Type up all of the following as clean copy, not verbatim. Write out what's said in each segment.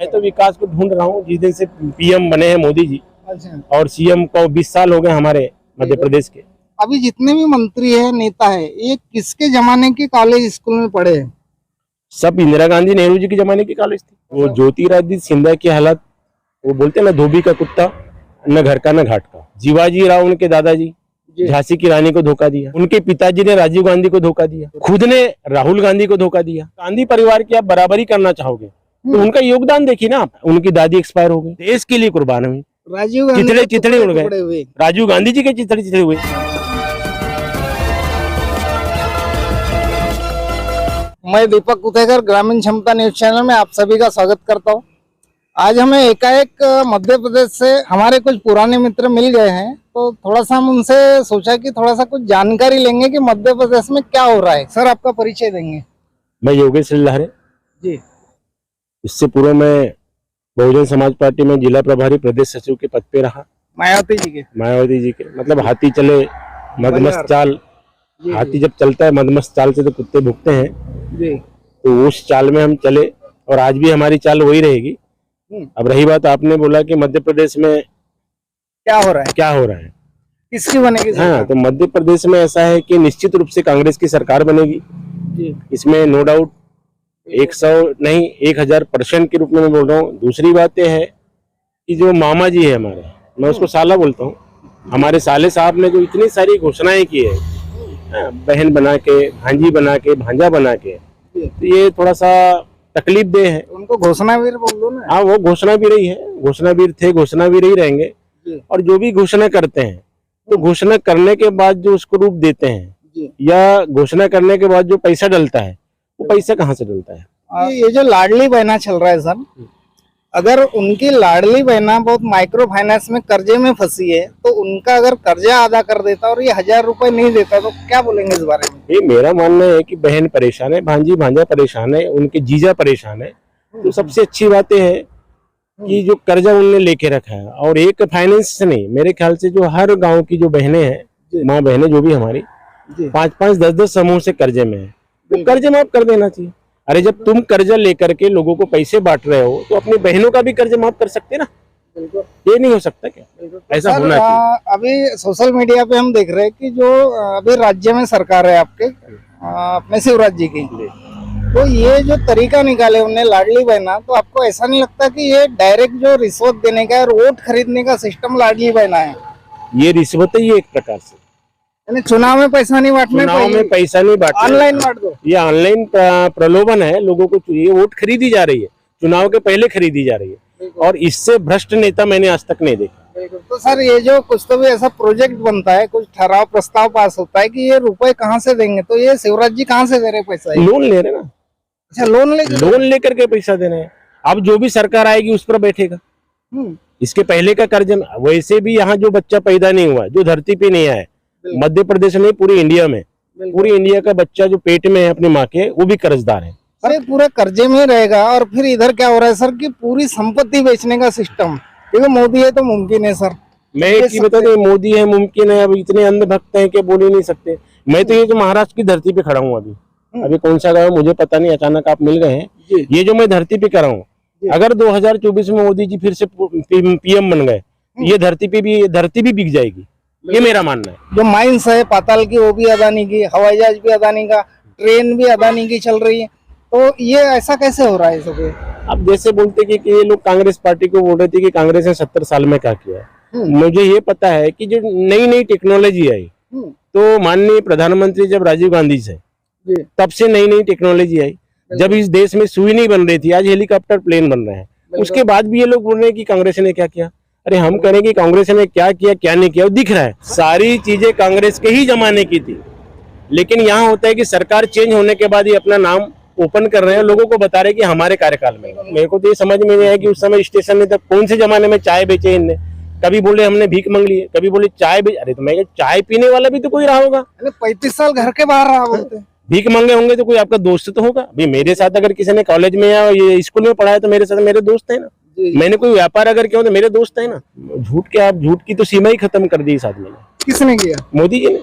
मैं तो विकास को ढूंढ रहा हूँ। जिस दिन से पीएम बने हैं मोदी जी, अच्छा, और सीएम को 20 साल हो गए हमारे मध्य प्रदेश के। अभी जितने भी मंत्री है, नेता है, ये किसके जमाने के कॉलेज स्कूल में पढ़े हैं? सब इंदिरा गांधी नेहरू जी के जमाने की कॉलेज थी। वो ज्योतिरादित्य सिंधिया की हालत, वो बोलते ना धोबी का कुत्ता, न घर का न घाट का। शिवाजी राव उनके दादाजी झांसी की रानी को धोखा दिया, उनके पिताजी ने राजीव गांधी को धोखा दिया, खुद ने राहुल गांधी को धोखा दिया। गांधी परिवार की आप बराबरी करना चाहोगे तो उनका योगदान देखिए ना। उनकी दादी एक्सपायर हो गई, देश के लिए कुर्बान हुई, राजीव गांधी चितड़े के चितड़े उड़ टुकड़े गए, हुए। राजीव गांधी जी के चितड़े चितड़े हुए। मैं दीपक कुथेकर, ग्रामीण क्षमता न्यूज चैनल में आप सभी का स्वागत करता हूं। आज हमें एकाएक मध्य प्रदेश से हमारे कुछ पुराने मित्र मिल गए हैं, तो थोड़ा सा हम उनसे सोचा कि थोड़ा सा कुछ जानकारी लेंगे कि मध्य प्रदेश में क्या हो रहा है। सर, आपका परिचय देंगे? मैं योगेश लहरे जी। इससे पूर्व मैं बहुजन समाज पार्टी में जिला प्रभारी प्रदेश सचिव के पद पे रहा। मायावती जी के? मायावती जी के, मतलब हाथी चले मदमस्त चाल। हाथी जब चलता है मदमस्त चाल से तो कुत्ते भुगते हैं जी। तो उस चाल में हम चले, और आज भी हमारी चाल वही रहेगी। अब रही बात, आपने बोला कि मध्य प्रदेश में क्या हो रहा है, क्या हो रहा है, किसकी बनेगी सरकार? हाँ, तो मध्य प्रदेश में ऐसा है कि निश्चित रूप से कांग्रेस की सरकार बनेगी जी। इसमें नो डाउट। 100 नहीं 1000% के रूप में मैं बोल रहा हूँ। दूसरी बात यह है कि जो मामा जी है हमारे, मैं उसको साला बोलता हूँ, हमारे साले साहब ने जो इतनी सारी घोषणाएं की है, बहन बना के, भांजी बना के, भांजा बना के, तो ये थोड़ा सा तकलीफ दे है। उनको घोषणावीर बोल दो ना। हाँ, वो घोषणा भी रही है, घोषणावीर थे, घोषणा भी रही रहेंगे। और जो भी घोषणा करते हैं तो घोषणा करने के बाद जो उसको रूप देते हैं, या घोषणा करने के बाद जो पैसा डलता है, वो पैसा कहाँ से डलता है? ये जो लाडली बहना चल रहा है सर, अगर उनकी लाडली बहना बहुत माइक्रो फाइनेंस में कर्जे में फंसी है, तो उनका अगर कर्जा अदा कर देता और ये 1000 रुपए नहीं देता तो क्या बोलेंगे इस बारे में? ये मेरा मानना है कि बहन परेशान है, भांजी भांजा परेशान है, उनके जीजा परेशान है। तो सबसे अच्छी बात यह है कि जो कर्जा उनने लेके रखा है, और एक फाइनेंस से नहीं, मेरे ख्याल से जो हर गांव की जो बहनें हैं, माँ बहनें जो भी हमारी 5-5, 10-10 समूह से कर्जे में है, तो कर्जे माफ कर देना चाहिए। अरे जब तुम कर्जा लेकर के लोगों को पैसे बांट रहे हो तो अपनी बहनों का भी कर्जा माफ कर सकते ना। ये नहीं हो सकता क्या? ऐसा होना चाहिए। अभी सोशल मीडिया पे हम देख रहे हैं कि जो अभी राज्य में सरकार है आपके अपने शिवराज जी की, तो ये जो तरीका निकाले उन्हें लाडली बहना, तो आपको ऐसा नहीं लगता कि ये डायरेक्ट जो रिश्वत देने का और वोट खरीदने का सिस्टम लाडली बहना है? ये रिश्वत है, ये एक प्रकार से। चुनाव में पैसा नहीं बांटना, चुनाव में पैसा नहीं बांटना, ऑनलाइन बांट दो। ये ऑनलाइन प्रलोभन है, लोगों को ये वोट खरीदी जा रही है, चुनाव के पहले खरीदी जा रही है, और इससे भ्रष्ट नेता मैंने आज तक नहीं देखा। तो सर, ये जो कुछ तो भी ऐसा प्रोजेक्ट बनता है, कुछ ठहराव प्रस्ताव पास होता है कि ये रुपए कहाँ से देंगे, तो ये शिवराज जी कहाँ से दे रहे पैसा? लोन ले रहे ना। अच्छा, लोन लेकर के पैसा दे रहे हैं। अब जो भी सरकार आएगी उस पर बैठेगा। इसके पहले का कर्ज, वैसे भी यहाँ जो बच्चा पैदा नहीं हुआ, जो धरती पे नहीं आया, मध्य प्रदेश में, पूरी इंडिया में, पूरी इंडिया का बच्चा जो पेट में है अपनी माँ के, वो भी कर्जदार है। अरे पूरा कर्जे में रहेगा। और फिर इधर क्या हो रहा है सर कि पूरी संपत्ति बेचने का सिस्टम, क्योंकि मोदी है तो मुमकिन है सर। मैं एक बता दूं, मोदी है मुमकिन है, अब इतने अंधभक्त हैं कि बोल ही नहीं सकते। मैं तो ये जो महाराष्ट्र की धरती पे खड़ा हूँ, अभी कौन सा गाँव मुझे पता नहीं, अचानक आप मिल गए हैं। ये जो मैं धरती पे खड़ा हूँ, अगर 2024 में मोदी जी फिर से पीएम बन गए, ये धरती भी बिक जाएगी, ये मेरा मानना है। जो माइंस है पाताल की, वो भी अदानी की, हवाई जहाज भी अदानी का, ट्रेन भी अदानी की चल रही है, तो ये ऐसा कैसे हो रहा है सब? अब जैसे बोलते कि ये लोग कांग्रेस पार्टी को बोल रहे थे कि कांग्रेस ने 70 साल में क्या किया है। मुझे ये पता है कि जो नई नई टेक्नोलॉजी आई, तो माननीय प्रधानमंत्री जब राजीव गांधी से, तब से नई नई टेक्नोलॉजी आई। जब इस देश में सुई नहीं बन रही थी, आज हेलीकॉप्टर प्लेन बन रहे हैं। उसके बाद भी ये लोग बोल रहे हैं कि कांग्रेस ने क्या किया। अरे हम करें कि कांग्रेस ने क्या किया क्या नहीं किया, वो दिख रहा है। सारी चीजें कांग्रेस के ही जमाने की थी, लेकिन यहाँ होता है कि सरकार चेंज होने के बाद ही अपना नाम ओपन कर रहे हैं, लोगों को बता रहे हैं कि हमारे कार्यकाल में। मेरे को तो ये समझ में नहीं आया कि उस समय स्टेशन में तब कौन से जमाने में चाय बेचे इनने। कभी बोले हमने भीख मांग ली है, कभी बोले चाय बेच। अरे तो मैं चाय पीने वाला भी तो कोई रहा होगा। 35 साल घर के बाहर रहा बोलते, भीख मांगे होंगे तो कोई आपका दोस्त तो होगा। अभी मेरे साथ अगर किसी ने कॉलेज में या ये स्कूल में पढ़ा है तो मेरे साथ मेरे दोस्त है ना। मैंने कोई व्यापार अगर किया तो मेरे दोस्त है ना। झूठ की तो सीमा ही खत्म कर दी इस आदमी ने। किसने किया? मोदी जी ने।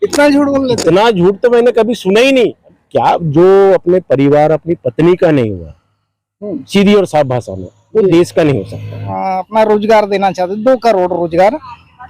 इतना झूठ बोल लेते? इतना झूठ तो मैंने कभी सुना ही नहीं। क्या जो अपने परिवार, अपनी पत्नी का नहीं हुआ, सीधी और साफ भाषा में, वो देश का नहीं हो सकता। अपना रोजगार देना चाहते 2 करोड़ रोजगार,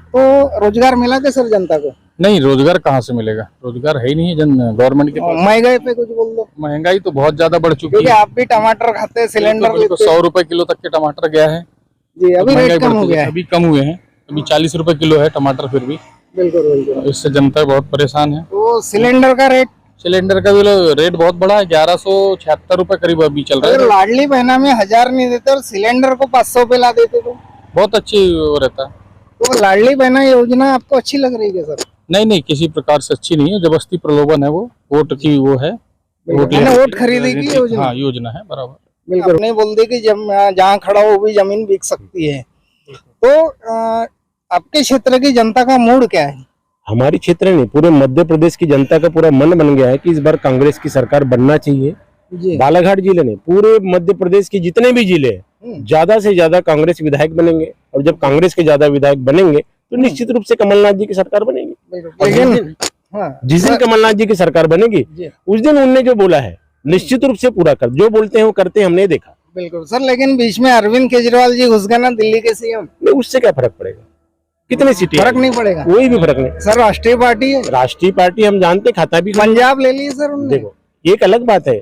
तो रोजगार मिला क्या सर जनता को? नहीं, रोजगार कहाँ से मिलेगा? रोजगार है ही नहीं है गवर्नमेंट के पास। महंगाई पे कुछ बोल दो। महंगाई तो बहुत ज्यादा बढ़ चुकी क्योंकि है। आप भी टमाटर खाते हैं, सिलेंडर लेते 100 रुपए किलो तक के टमाटर गया है जी, अभी तो रेट महंगाई कम बढ़ हो चुकी गया है। है। अभी कम हुए हैं, अभी 40 रुपए किलो है टमाटर फिर भी। बिल्कुल बिल्कुल। इससे जनता बहुत परेशान है। तो सिलेंडर का रेट, सिलेंडर का भी रेट बहुत बढ़ा है, 1176 रुपए करीब अभी चल रहा अगर है। लाडली बहना में 1000 नहीं देते और सिलेंडर को 500 पे ला देते तो बहुत अच्छी वो रहता है। तो लाडली बहना योजना आपको अच्छी लग रही है सर? नहीं नहीं, किसी प्रकार से अच्छी नहीं है, जबरदस्ती प्रलोभन है, वो वोट की वो है। वोट खरीदने की योजना। हाँ, योजना है बराबर। बिल्कुल। आपने बोल दी कि जहाँ खड़ा हो वो भी जमीन बिक सकती है, तो आपके क्षेत्र की जनता का मूड क्या है? हमारी क्षेत्र नहीं, पूरे मध्य प्रदेश की जनता का पूरा मन बन गया है कि इस बार कांग्रेस की सरकार बनना चाहिए। जी। बालाघाट जिले नहीं, पूरे मध्य प्रदेश के जितने भी जिले हैं, ज्यादा से ज्यादा कांग्रेस विधायक बनेंगे, और जब कांग्रेस के ज्यादा विधायक बनेंगे तो निश्चित रूप से कमलनाथ जी की सरकार बनेगी। लेकिन जिस दिन कमलनाथ जी की सरकार बनेगी उस दिन उनने जो बोला है निश्चित रूप से पूरा कर, जो बोलते हैं वो करते हैं, हमने देखा। बिल्कुल सर, लेकिन बीच में अरविंद केजरीवाल जी घुस गए ना दिल्ली के सीएम, उससे क्या फर्क पड़ेगा? कितने सीटें फर्क नहीं पड़ेगा, कोई भी फर्क नहीं। सर राष्ट्रीय पार्टी है, राष्ट्रीय पार्टी हम जानते, खाता भी पंजाब ले ली सर उन्होंने। देखो एक अलग बात है,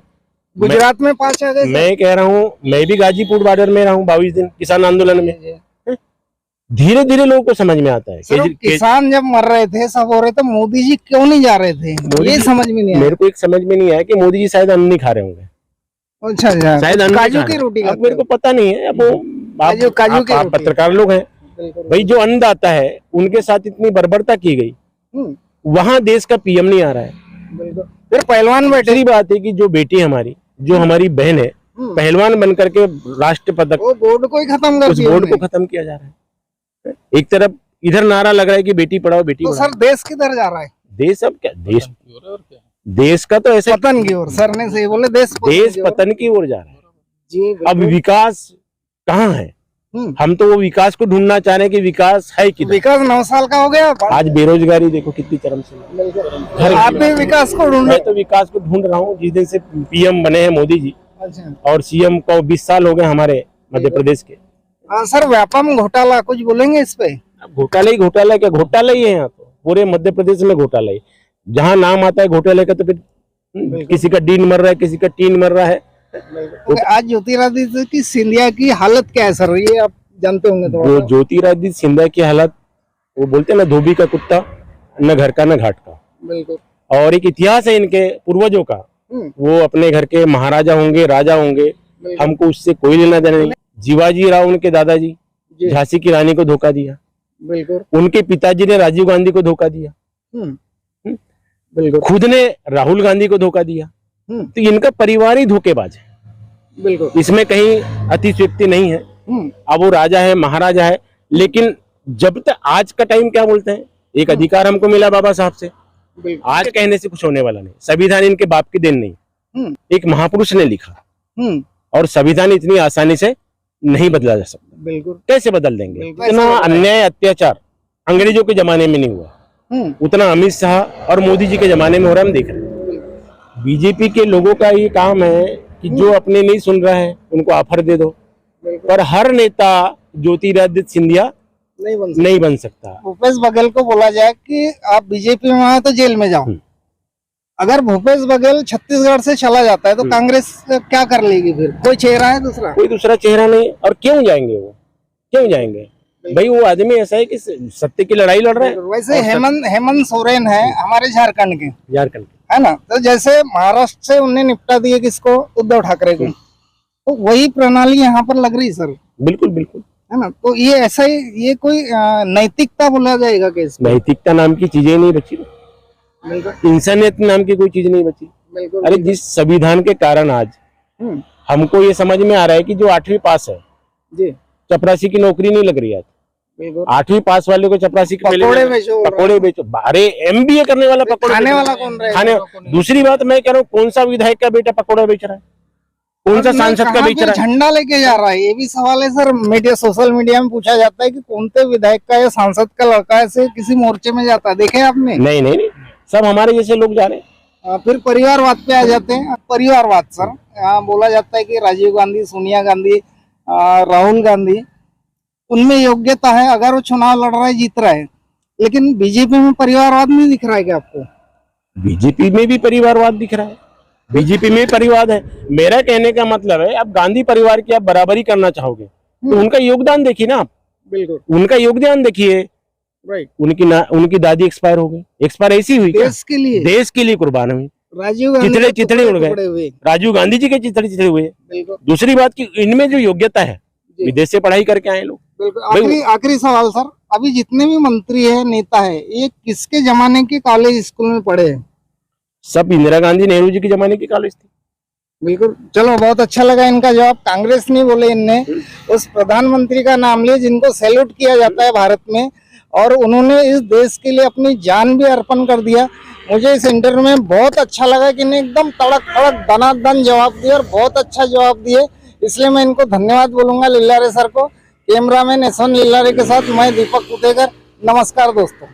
गुजरात में 5 आ गए। मैं कह रहा हूँ, मैं भी गाजीपुर बॉर्डर में रहा हूँ 22 दिन किसान आंदोलन में। धीरे धीरे लोगों को समझ में आता है। किसान जब मर रहे थे, सब हो रहे थे, मोदी जी क्यों नहीं जा रहे थे? ये समझ में नहीं आया मेरे को। एक समझ में नहीं आया कि मोदी जी शायद अन्न नहीं खा रहे होंगे। अच्छा, शायद काजू की रोटी। अब मेरे को पता नहीं है, अब वो काजू की आप पत्रकार लोग हैं भाई, जो अन्नदाता है उनके साथ इतनी बर्बरता की गई, वहां देश का पीएम नहीं आ रहा है। फिर पहलवान बैठे। बात है कि जो बेटी हमारी, जो हमारी बहन है, पहलवान बनकर के राष्ट्र पदक, वो बोर्ड को ही खत्म कर दिया। उस बोर्ड को खत्म किया जा रहा है। एक तरफ इधर नारा लग रहा है कि बेटी पढ़ाओ बेटी पढ़ाओ। सर देश किधर जा रहा है? देश अब क्या, देश का तो ऐसे पतन की ओर। सर ने सही बोले, देश पतन की ओर जा रहा है जी। अब विकास कहाँ है? हम तो वो विकास को ढूंढना चाह रहे हैं कि विकास है कि विकास 9 साल का हो गया। आज बेरोजगारी देखो कितनी चरम से। आप भी विकास को ढूंढ? मैं तो विकास को ढूंढ रहा हूँ जिस दिन से पीएम बने हैं मोदी जी। अच्छा। और सीएम को 20 साल हो गए हमारे मध्य प्रदेश के। सर व्यापम घोटाला कुछ बोलेंगे इस पे? घोटाला ही घोटाला, क्या घोटाला ही है यहाँ तो, पूरे मध्य प्रदेश में घोटाला ही। जहाँ नाम आता है घोटाले का तो फिर किसी का डीन मर रहा है, किसी का टीन मर रहा है। आज ज्योतिरादित्य सिंधिया की हालत क्या है सर, ये आप जानते होंगे थोड़ा? ज्योतिरादित्य सिंधिया की हालत, वो बोलते हैं ना, धोबी का कुत्ता, न घर का न घाट का। बिल्कुल। और एक इतिहास है इनके पूर्वजों का, वो अपने घर के महाराजा होंगे, राजा होंगे, हमको उससे कोई लेना देना नहीं। शिवाजी राव उनके दादाजी झांसी की रानी को धोखा दिया। बिल्कुल। उनके पिताजी ने राजीव गांधी को धोखा दिया। बिल्कुल। खुद ने राहुल गांधी को धोखा दिया। तो इनका परिवार ही धोखेबाज है। बिल्कुल। इसमें कहीं अतिशयोक्ति नहीं है। अब वो राजा है, महाराजा है, लेकिन जब तक आज का टाइम क्या बोलते हैं, एक अधिकार हमको मिला बाबा साहब से, आज कहने से कुछ होने वाला नहीं। संविधान इनके बाप की देन नहीं, एक महापुरुष ने लिखा, और संविधान इतनी आसानी से नहीं बदला जा सकता। बिल्कुल। कैसे बदल देंगे? इतना अन्याय अत्याचार अंग्रेजों के जमाने में नहीं हुआ, उतना अमित शाह और मोदी जी के जमाने में हो रहा है। हम देख रहे हैं बीजेपी के लोगों का ये काम है कि जो अपने नहीं सुन रहा है उनको ऑफर दे दो, पर हर नेता ज्योतिरादित्य सिंधिया नहीं बन सकता। भूपेश बघेल को बोला जाए कि आप बीजेपी में आए तो जेल में जाओ। अगर भूपेश बघेल छत्तीसगढ़ से चला जाता है तो कांग्रेस क्या कर लेगी? फिर कोई चेहरा है दूसरा? कोई दूसरा चेहरा नहीं। और क्यों जाएंगे वो, क्यों जाएंगे भाई? वो आदमी ऐसा है कि सत्य की लड़ाई लड़ रहा है। वैसे हेमंत सोरेन है हमारे झारखंड के, है ना, तो जैसे महाराष्ट्र से उन्हें निपटा दिए किसको, उद्धव ठाकरे को, तो वही प्रणाली यहाँ पर लग रही सर। बिल्कुल बिल्कुल, है ना। तो ये ऐसा ही, ये कोई नैतिकता बोला जाएगा कि नैतिकता नाम की चीजें नहीं बची, इंसानियत नाम की कोई चीज नहीं बची। अरे जिस संविधान के कारण आज हमको ये समझ में आ रहा है कि जो 8वीं पास है जी, चपरासी की नौकरी नहीं लग रही है। 8वीं पास वाले को चपरासी की पकौड़े बेचो। अरे MBA करने वाला पकौड़े खाने वाला कौन रहेगा? दूसरी बात मैं कह रहा हूँ, कौन सा विधायक का बेटा पकौड़ा बेच रहा है, कौन सा सांसद का बेच रहा है? झंडा लेके जा रहा है, ये भी सवाल है सर। मीडिया, सोशल मीडिया में पूछा जाता है कि कौन से विधायक का या सांसद का लड़का ऐसे किसी मोर्चे में जाता है, देखे आपने? नहीं, सब हमारे जैसे लोग जा रहे हैं। फिर परिवारवाद पे आ जाते हैं। परिवारवाद सर, यहाँ बोला जाता है कि राजीव गांधी, सोनिया गांधी, राहुल गांधी, उनमें योग्यता है, अगर वो चुनाव लड़ रहा है, जीत रहा है। लेकिन बीजेपी में परिवारवाद नहीं दिख रहा है क्या आपको? बीजेपी में भी परिवारवाद दिख रहा है, बीजेपी में परिवार है। मेरा कहने का मतलब है, अब गांधी परिवार की आप बराबरी करना चाहोगे तो उनका योगदान देखिए ना आप, बिल्कुल उनका योगदान देखिए। राइट। उनकी दादी एक्सपायर हो गई, एक्सपायर ऐसी हुई क्या? देश के लिए कुर्बान हुई, राजीव गांधी चिथड़े के चिथड़े उड़ टुकड़े गए, हुए। राजीव गांधी जी के चिथड़े चिथड़े हुए। बिल्कुल दूसरी बात कि इनमें जो योग्यता है, जी। विदेश से पढ़ाई करके आए लोग। बिल्कुल। आखिरी सवाल सर, अभी जितने भी मंत्री है, नेता है, ये किसके जमाने के कॉलेज स्कूल में पढ़े हैं? सब इंदिरा गांधी, नेहरू जी के जमाने की कॉलेज थी। बिल्कुल। चलो, बहुत अच्छा लगा इनका जवाब। कांग्रेस नहीं बोले इनने, उस प्रधानमंत्री का नाम लिए जिनको सैल्यूट किया जाता है भारत में, और उन्होंने इस देश के लिए अपनी जान भी अर्पण कर दिया। मुझे इस इंटरव्यू में बहुत अच्छा लगा कि इन्हें एकदम तड़क फड़क दनादन जवाब दिए, और बहुत अच्छा जवाब दिए, इसलिए मैं इनको धन्यवाद बोलूंगा, लिल्लारे सर को। कैमरामैन यशवंत लिल्लारे के साथ मैं दीपक कुतेकर। नमस्कार दोस्तों।